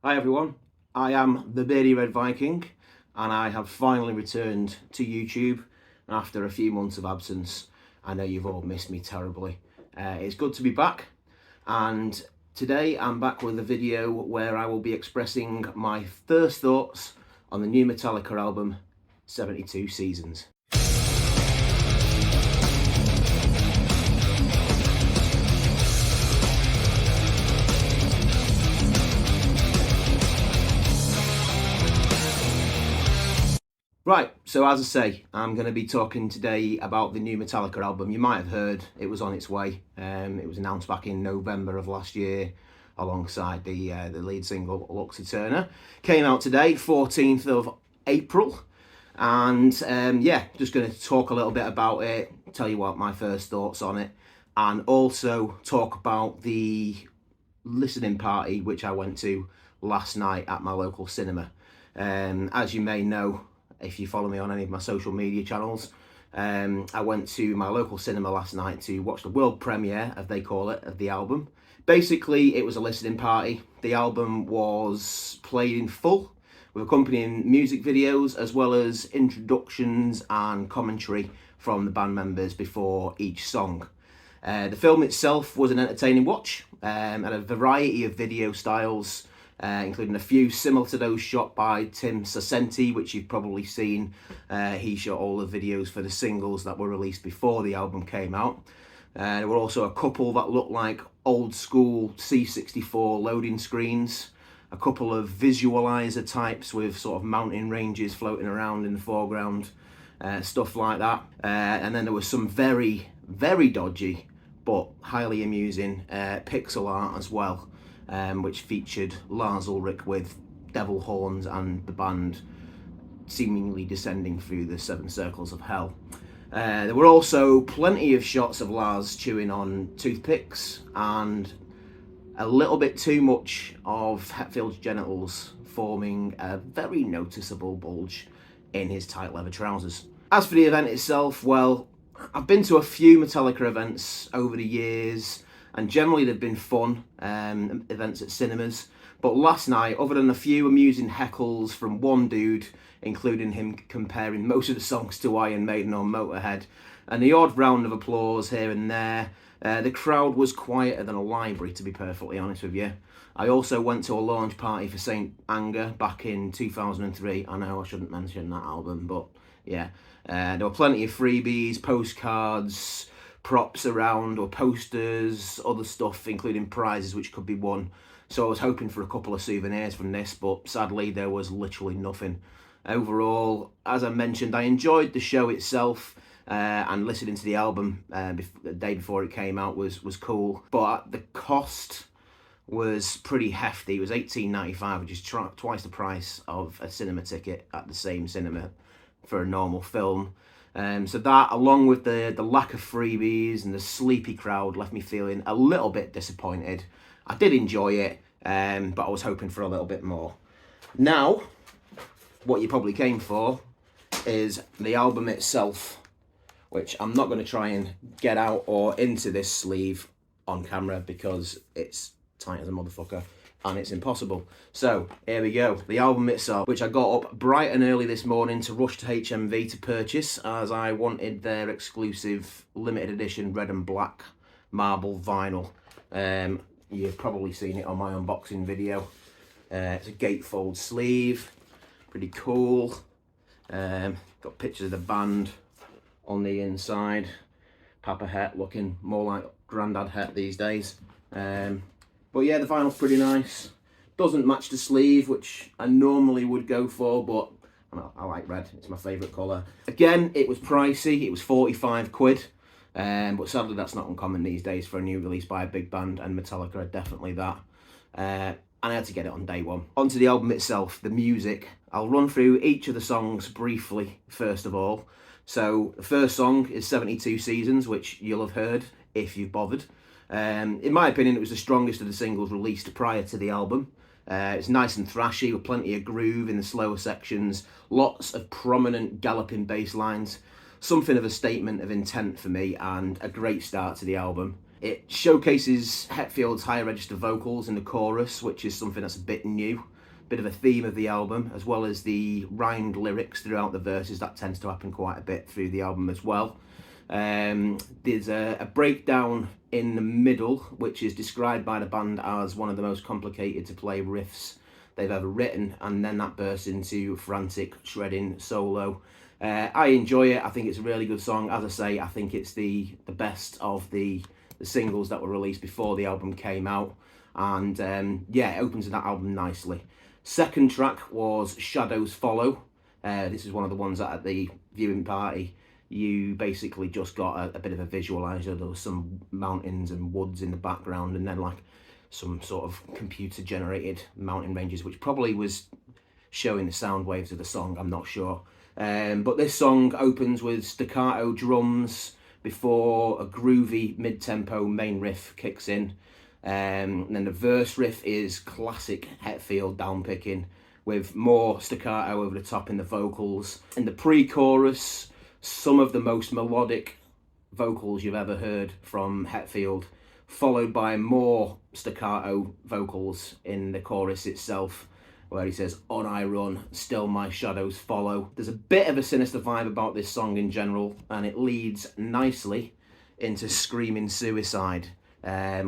Hi everyone, I am the Beardy Red Viking and I have finally returned to YouTube after a few months of absence. I know you've all missed me terribly. It's good to be back, and today I'm back with a video where I will be expressing my first thoughts on the new Metallica album, 72 Seasons. Right, so as I say, I'm going to be talking today about the new Metallica album. You might have heard it was on its way. It was announced back in November of last year alongside the lead single, Lux Eterna. Came out today, 14th of April. And just going to talk a little bit about it, tell you what my first thoughts on it, and also talk about the listening party which I went to last night at my local cinema. As you may know, if you follow me on any of my social media channels, I went to my local cinema last night to watch the world premiere, as they call it, of the album. Basically, it was a listening party. The album was played in full, with accompanying music videos, as well as introductions and commentary from the band members before each song. The film itself was an entertaining watch, and a variety of video styles, including a few similar to those shot by Tim Sassenti, which you've probably seen. He shot all the videos for the singles that were released before the album came out. There were also a couple that looked like old school C64 loading screens, a couple of visualizer types with sort of mountain ranges floating around in the foreground, stuff like that. And then there was some very, very dodgy but highly amusing pixel art as well, which featured Lars Ulrich with devil horns and the band seemingly descending through the seven circles of hell. There were also plenty of shots of Lars chewing on toothpicks and a little bit too much of Hetfield's genitals, forming a very noticeable bulge in his tight leather trousers. As for the event itself, well, I've been to a few Metallica events over the years, and generally they've been fun events at cinemas. But last night, other than a few amusing heckles from one dude, including him comparing most of the songs to Iron Maiden or Motorhead, and the odd round of applause here and there, the crowd was quieter than a library, to be perfectly honest with you. I also went to a launch party for Saint Anger back in 2003. I know I shouldn't mention that album, but yeah. There were plenty of freebies, postcards, props around, or posters, other stuff, including prizes which could be won. So I was hoping for a couple of souvenirs from this, but sadly there was literally nothing. Overall, as I mentioned, I enjoyed the show itself, and listening to the album the day before it came out was cool. But the cost was pretty hefty. It was $18.95, which is twice the price of a cinema ticket at the same cinema for a normal film. So that, along with the lack of freebies and the sleepy crowd, left me feeling a little bit disappointed. I did enjoy it, but I was hoping for a little bit more. Now, what you probably came for is the album itself, which I'm not going to try and get out or into this sleeve on camera because it's tight as a motherfucker and it's impossible. So here we go, the album itself, which I got up bright and early this morning to rush to HMV to purchase, as I wanted their exclusive limited edition red and black marble vinyl. You've probably seen it on my unboxing video. It's a gatefold sleeve, pretty cool. Got pictures of the band on the inside. Papa Het looking more like Grandad Het these days. But yeah, the vinyl's pretty nice. Doesn't match the sleeve, which I normally would go for, but I like red. It's my favourite colour. Again, it was pricey. It was 45 quid. But sadly, that's not uncommon these days for a new release by a big band, and Metallica are definitely that. And I had to get it on day one. Onto the album itself, the music. I'll run through each of the songs briefly, first of all. So the first song is 72 Seasons, which you'll have heard if you've bothered. In my opinion, it was the strongest of the singles released prior to the album. It's nice and thrashy with plenty of groove in the slower sections, lots of prominent galloping bass lines, something of a statement of intent for me, and a great start to the album. It showcases Hetfield's higher register vocals in the chorus, which is something that's a bit new. bit of a theme of the album, as well as the rhymed lyrics throughout the verses. That tends to happen quite a bit through the album as well. There's a breakdown in the middle, which is described by the band as one of the most complicated to play riffs they've ever written, and then that bursts into frantic shredding solo. I enjoy it. I think it's a really good song. As I say, I think it's the best of the singles that were released before the album came out, and yeah, it opens that album nicely. Second track was Shadows Follow. This is one of the ones that at the viewing party you basically just got a bit of a visualizer. There was some mountains and woods in the background, and then like some sort of computer generated mountain ranges, which probably was showing the sound waves of the song, I'm not sure. But this song opens with staccato drums before a groovy mid-tempo main riff kicks in. And then the verse riff is classic Hetfield downpicking with more staccato over the top in the vocals. In the pre-chorus, some of the most melodic vocals you've ever heard from Hetfield, followed by more staccato vocals in the chorus itself, where he says, "On I run, still my shadows follow." There's a bit of a sinister vibe about this song in general, and it leads nicely into Screaming Suicide,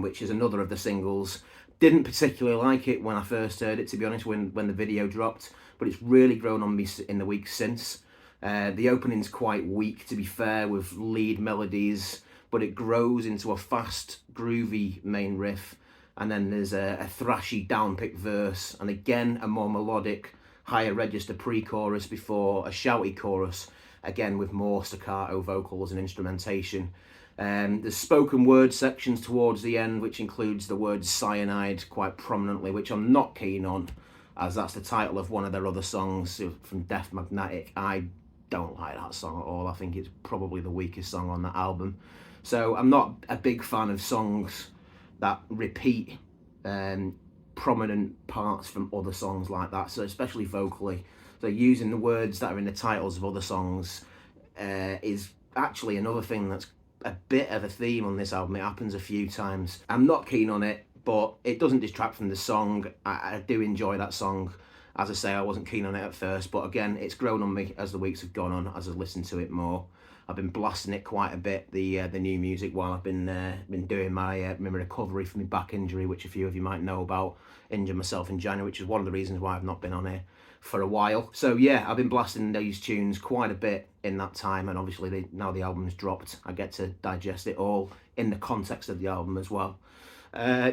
which is another of the singles. Didn't particularly like it when I first heard it, to be honest, when the video dropped, but it's really grown on me in the weeks since. The opening's quite weak, to be fair, with lead melodies, but it grows into a fast, groovy main riff, and then there's a thrashy downpick verse, and again a more melodic, higher register pre-chorus before a shouty chorus, again with more staccato vocals and instrumentation. There's spoken word sections towards the end, which includes the word cyanide quite prominently, which I'm not keen on, as that's the title of one of their other songs from Death Magnetic. I don't like that song at all. I think it's probably the weakest song on that album. So I'm not a big fan of songs that repeat prominent parts from other songs like that, so especially vocally. So using the words that are in the titles of other songs is actually another thing that's a bit of a theme on this album. It happens a few times. I'm not keen on it, but it doesn't detract from the song. I do enjoy that song. As I say, I wasn't keen on it at first, but again, it's grown on me as the weeks have gone on, as I've listened to it more. I've been blasting it quite a bit, the new music, while I've been doing my recovery from my back injury, which a few of you might know about. Injured myself in January, which is one of the reasons why I've not been on here for a while. So yeah, I've been blasting these tunes quite a bit in that time, and obviously now the album's dropped, I get to digest it all in the context of the album as well.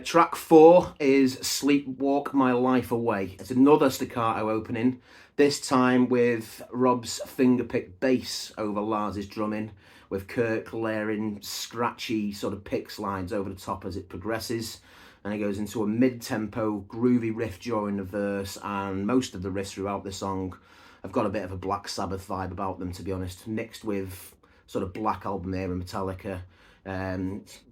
Track 4 is Sleepwalk My Life Away. It's another staccato opening, this time with Rob's fingerpick bass over Lars's drumming, with Kirk layering scratchy sort of pick slides over the top as it progresses. And it goes into a mid-tempo, groovy riff during the verse, and most of the riffs throughout the song have got a bit of a Black Sabbath vibe about them, to be honest, mixed with sort of Black Album era Metallica.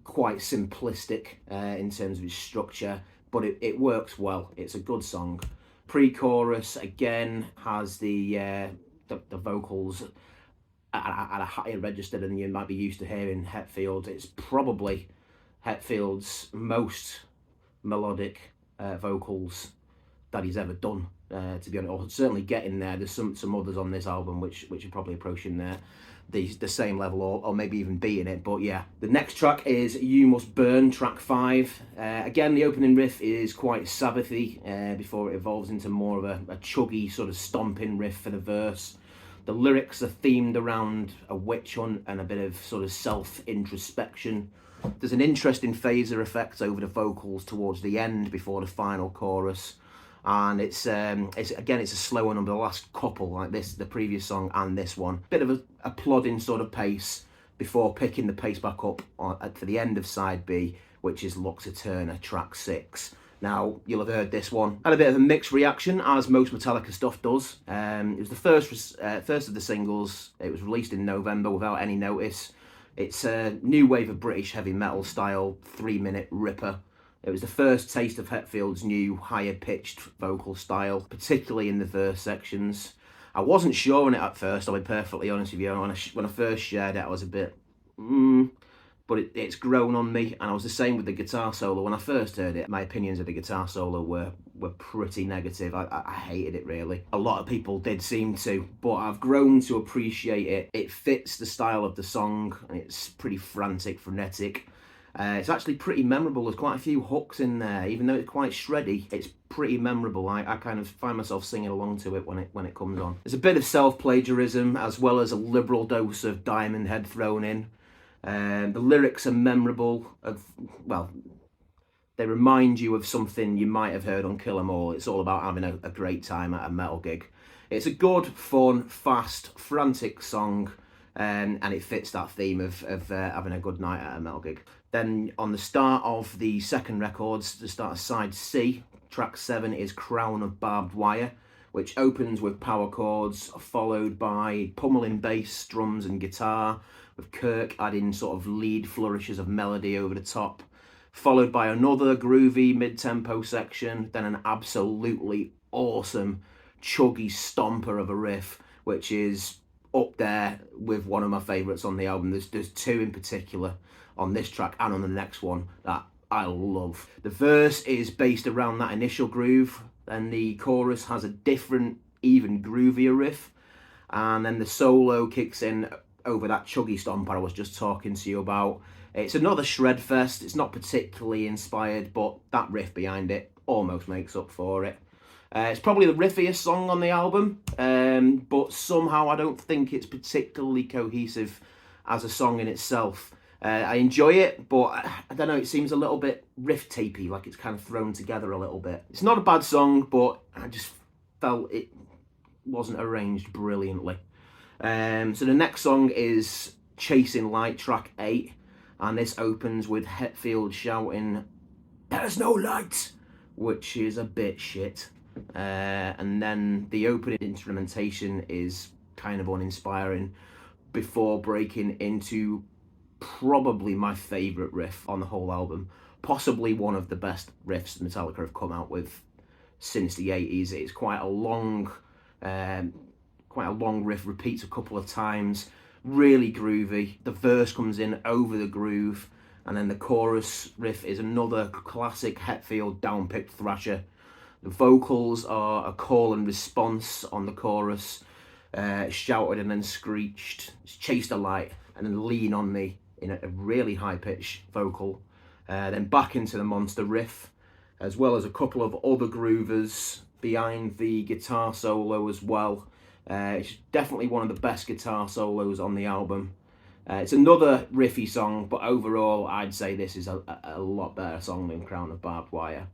Quite simplistic in terms of its structure, but it works well. It's a good song. Pre-chorus again has the vocals at a higher register than you might be used to hearing Hetfield. It's probably Hetfield's most melodic vocals that he's ever done, to be honest, or certainly getting there. There's some others on this album which are probably approaching the same level, or maybe even beating it, but yeah. The next track is You Must Burn, track 5. Again, the opening riff is quite Sabbathy before it evolves into more of a chuggy sort of stomping riff for the verse. The lyrics are themed around a witch hunt and a bit of sort of self-introspection. There's an interesting phaser effect over the vocals towards the end before the final chorus, and it's a slower number. The last couple, like this, the previous song and this one, bit of a plodding sort of pace before picking the pace back up for the end of side B, which is Luck to Turner, track 6. Now, you'll have heard this one. Had a bit of a mixed reaction, as most Metallica stuff does. It was the first of the singles. It was released in November without any notice. It's a new wave of British heavy metal style 3-minute ripper. It was the first taste of Hetfield's new higher pitched vocal style, particularly in the verse sections. I wasn't sure on it at first, I'll be perfectly honest with you. When I first shared it, I was a bit, but but it's grown on me, and I was the same with the guitar solo. When I first heard it, my opinions of the guitar solo were pretty negative. I hated it, really. A lot of people did seem to, but I've grown to appreciate it. It fits the style of the song, and it's pretty frantic, frenetic. It's actually pretty memorable. There's quite a few hooks in there, even though it's quite shreddy. It's pretty memorable. I kind of find myself singing along to it when it comes on. There's a bit of self-plagiarism, as well as a liberal dose of Diamond Head thrown in. The lyrics are memorable. Well, they remind you of something you might have heard on Kill 'Em All. It's all about having a great time at a metal gig. It's a good, fun, fast, frantic song, and it fits that theme of having a good night at a metal gig. Then on the start of the second records, the start of side C, track 7 is Crown of Barbed Wire, which opens with power chords, followed by pummeling bass, drums and guitar, with Kirk adding sort of lead flourishes of melody over the top, followed by another groovy mid-tempo section, then an absolutely awesome chuggy stomper of a riff, which is up there with one of my favourites on the album. There's two in particular on this track and on the next one that I love. The verse is based around that initial groove, and the chorus has a different, even groovier riff, and then the solo kicks in over that chuggy stomper I was just talking to you about. It's another shred fest. It's not particularly inspired, but that riff behind it almost makes up for it. It's probably the riffiest song on the album, but somehow I don't think it's particularly cohesive as a song in itself. I enjoy it, but I don't know, it seems a little bit riff tapey, like it's kind of thrown together a little bit. It's not a bad song, but I just felt it wasn't arranged brilliantly. So the next song is Chasing Light, track 8, and this opens with Hetfield shouting, "There's no light," which is a bit shit. And then the opening instrumentation is kind of uninspiring before breaking into probably my favourite riff on the whole album, possibly one of the best riffs Metallica have come out with since the 80s. It's quite a long riff, repeats a couple of times, really groovy. The verse comes in over the groove, and then the chorus riff is another classic Hetfield down-picked thrasher. The vocals are a call and response on the chorus, shouted and then screeched. It's "Chase the light," and then "Lean on me" in a really high-pitched vocal. Then back into the monster riff, as well as a couple of other groovers behind the guitar solo as well. It's definitely one of the best guitar solos on the album. It's another riffy song, but overall I'd say this is a lot better song than Crown of Barbed Wire.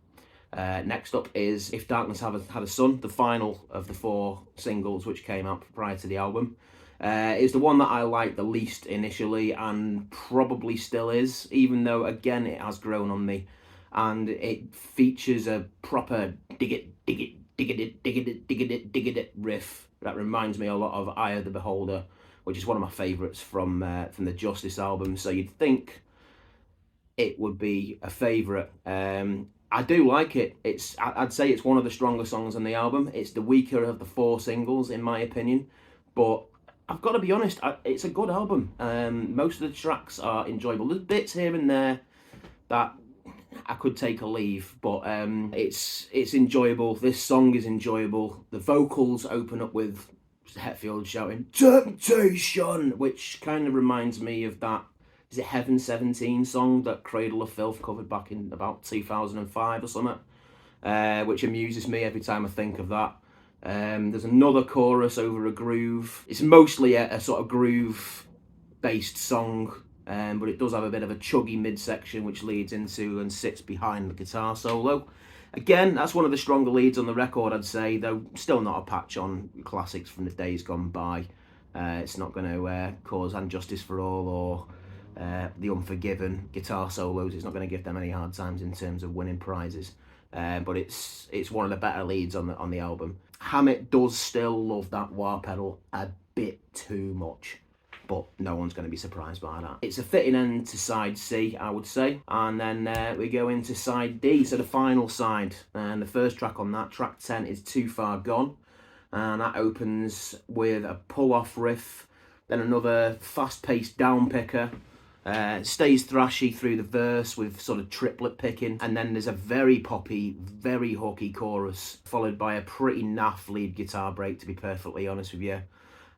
Next up is If Darkness Had a Sun, the final of the 4 singles which came out prior to the album. It's the one that I liked the least initially, and probably still is, even though again it has grown on me, and it features a proper dig it riff that reminds me a lot of Eye of the Beholder, which is one of my favourites from the Justice album, so you'd think it would be a favourite. I do like it. I'd say it's one of the stronger songs on the album. It's the weaker of the 4 singles, in my opinion, but I've got to be honest, it's a good album. Most of the tracks are enjoyable. There's bits here and there that I could take a leave, but it's enjoyable. This song is enjoyable. The vocals open up with Hetfield shouting "Temptation," which kind of reminds me of that, is it Heaven 17 song that Cradle of Filth covered back in about 2005 or something, which amuses me every time I think of that. There's another chorus over a groove. It's mostly a sort of groove-based song, but it does have a bit of a chuggy midsection which leads into and sits behind the guitar solo. Again, that's one of the stronger leads on the record, I'd say, though still not a patch on classics from the days gone by. It's not going to cause And Justice for All or The Unforgiven guitar solos. It's not going to give them any hard times in terms of winning prizes. But it's one of the better leads on the album. Hammett does still love that wah pedal a bit too much, but no one's going to be surprised by that. It's a fitting end to side C, I would say, and then we go into side D, so the final side, and the first track on that, track 10, is Too Far Gone, and that opens with a pull-off riff, then another fast-paced down picker, Stays thrashy through the verse with sort of triplet picking, and then there's a very poppy, very hooky chorus, followed by a pretty naff lead guitar break, to be perfectly honest with you.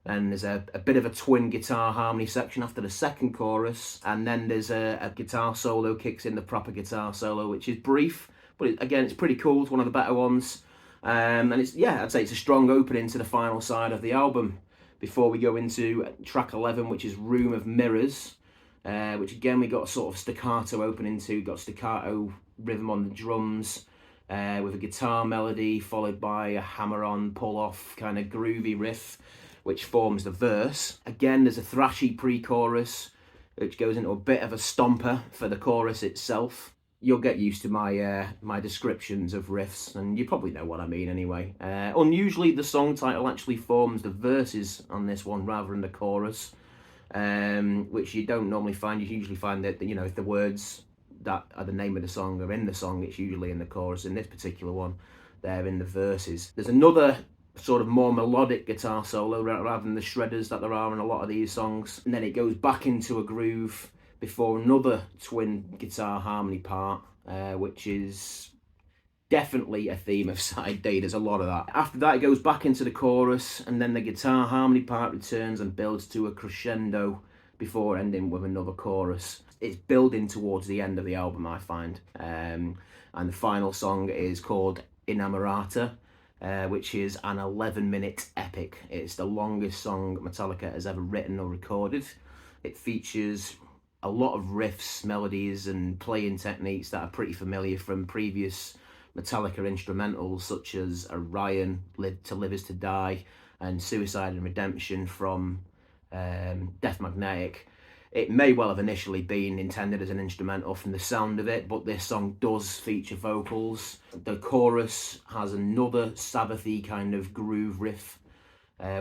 And there's a bit of a twin guitar harmony section after the second chorus, and then there's a guitar solo kicks in, the proper guitar solo, which is brief, but again, it's pretty cool. It's one of the better ones. And it's, yeah, I'd say it's a strong opening to the final side of the album before we go into track 11, which is Room of Mirrors, which again we got a sort of staccato opening to, got staccato rhythm on the drums, with a guitar melody followed by a hammer-on, pull-off kind of groovy riff, which forms the verse. Again, there's a thrashy pre-chorus, which goes into a bit of a stomper for the chorus itself. You'll get used to my descriptions of riffs, and you probably know what I mean anyway. Unusually, the song title actually forms the verses on this one rather than the chorus, which you don't normally find. You usually find that, you know, if the words that are the name of the song are in the song, it's usually in the chorus. In this particular one, they're in the verses. There's another sort of more melodic guitar solo rather than the shredders that there are in a lot of these songs, and then it goes back into a groove before another twin guitar harmony part, which is definitely a theme of side D. There's a lot of that. After that, it goes back into the chorus, and then the guitar harmony part returns and builds to a crescendo before ending with another chorus. It's building towards the end of the album, I find. And the final song is called Inamorata, which is an 11-minute epic. It's the longest song Metallica has ever written or recorded. It features a lot of riffs, melodies, and playing techniques that are pretty familiar from previous Metallica instrumentals, such as Orion, To Live Is To Die, and Suicide and Redemption from Death Magnetic. It may well have initially been intended as an instrumental from the sound of it, but this song does feature vocals. The chorus has another Sabbath-y kind of groove riff,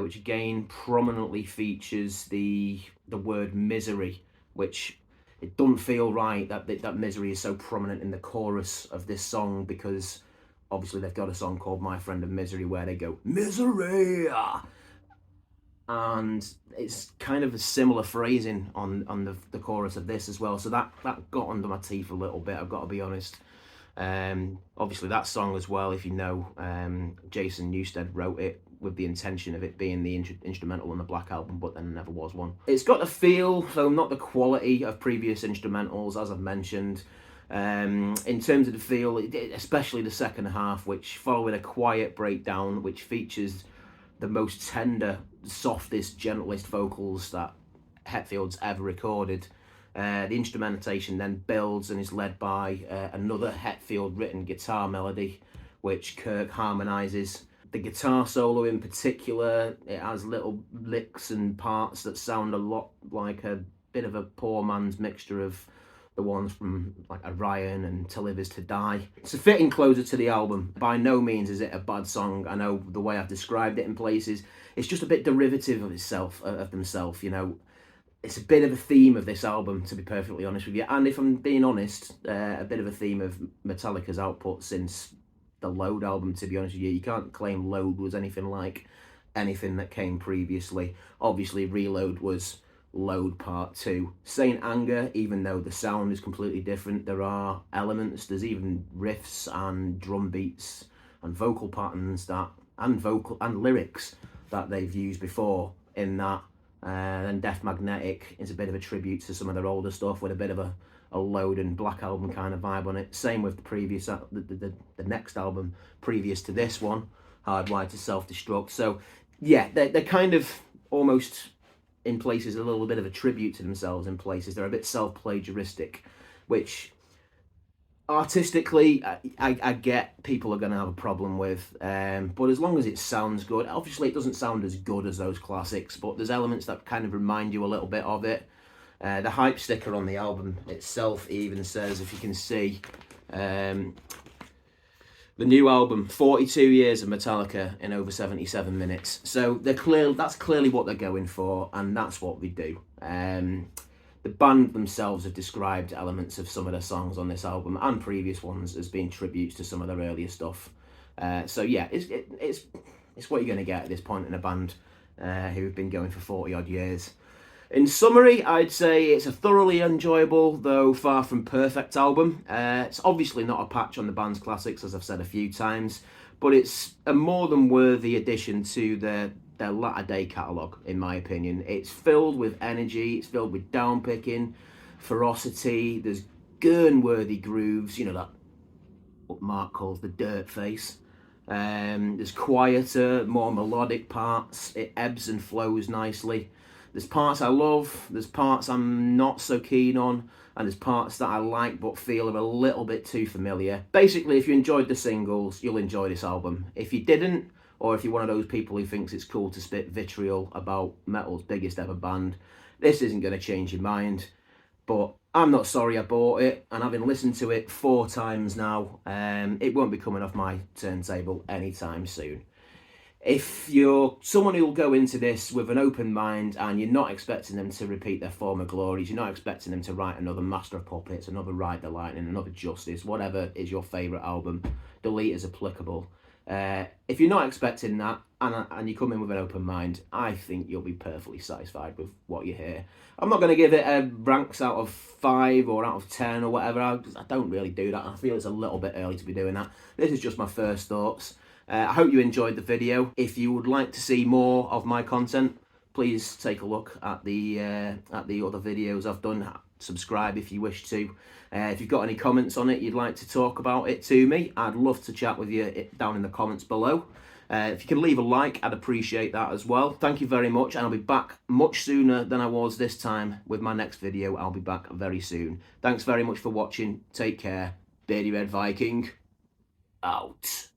which again prominently features the word misery, which it doesn't feel right that misery is so prominent in the chorus of this song, because obviously they've got a song called My Friend of Misery where they go, misery! And it's kind of a similar phrasing on the chorus of this as well. So that got under my teeth a little bit, I've got to be honest. Obviously that song as well, if you know, Jason Newsted wrote it with the intention of it being the instrumental on the Black Album, but then never was one. It's got the feel, so not the quality of previous instrumentals, as I've mentioned. In terms of the feel, especially the second half, which following a quiet breakdown, which features the most tender, softest, gentlest vocals that Hetfield's ever recorded. The instrumentation then builds and is led by another Hetfield written guitar melody, which Kirk harmonises. The guitar solo in particular, it has little licks and parts that sound a lot like a bit of a poor man's mixture of the ones from like Orion and To Live Is To Die. It's a fitting closer to the album. By no means is it a bad song. I know the way I've described it in places, it's just a bit derivative of itself, of themselves, you know. It's a bit of a theme of this album, to be perfectly honest with you. And if I'm being honest, a bit of a theme of Metallica's output since the Load album, to be honest with you. You can't claim Load was anything like anything that came previously. Obviously, Reload was Load Part 2. Saint Anger, even though the sound is completely different, there are elements, there's even riffs and drum beats and vocal patterns that, and lyrics that they've used before in that. Then Death Magnetic is a bit of a tribute to some of their older stuff with a bit of a Load and Black Album kind of vibe on it. Same with the previous, the next album previous to this one, Hardwired to Self-Destruct. So yeah, they're kind of almost in places a little bit of a tribute to themselves. In places they're a bit self-plagiaristic, which artistically I get people are going to have a problem with, but as long as it sounds good. Obviously it doesn't sound as good as those classics, but there's elements that kind of remind you a little bit of it. The hype sticker on the album itself even says, if you can see, the new album, 42 years of Metallica in over 77 minutes. So that's clearly what they're going for, and that's what they do. The band themselves have described elements of some of their songs on this album and previous ones as being tributes to some of their earlier stuff. So yeah, it's what you're going to get at this point in a band who've been going for 40 odd years. In summary, I'd say it's a thoroughly enjoyable, though far from perfect album. It's obviously not a patch on the band's classics, as I've said a few times, but it's a more than worthy addition to their latter day catalogue, in my opinion. It's filled with energy, it's filled with downpicking, ferocity, there's gurn-worthy grooves, you know, that what Mark calls the dirt face. There's quieter, more melodic parts. It ebbs and flows nicely. There's parts I love, there's parts I'm not so keen on, and there's parts that I like but feel are a little bit too familiar. Basically, if you enjoyed the singles, you'll enjoy this album. If you didn't, or if you're one of those people who thinks it's cool to spit vitriol about metal's biggest ever band, this isn't going to change your mind. But I'm not sorry I bought it, and having listened to it 4 times now, it won't be coming off my turntable anytime soon. If you're someone who'll go into this with an open mind and you're not expecting them to repeat their former glories, you're not expecting them to write another Master of Puppets, another Ride the Lightning, another Justice, whatever is your favourite album, delete as applicable. If you're not expecting that and you come in with an open mind, I think you'll be perfectly satisfied with what you hear. I'm not going to give it a ranks out of 5 or out of 10 or whatever. I don't really do that. I feel it's a little bit early to be doing that. This is just my first thoughts. I hope you enjoyed the video. If you would like to see more of my content, please take a look at the other videos I've done. Subscribe if you wish to. If you've got any comments on it, you'd like to talk about it to me, I'd love to chat with you down in the comments below. If you can leave a like, I'd appreciate that as well. Thank you very much, and I'll be back much sooner than I was this time with my next video. I'll be back very soon. Thanks very much for watching. Take care. Beardy Red Viking, out.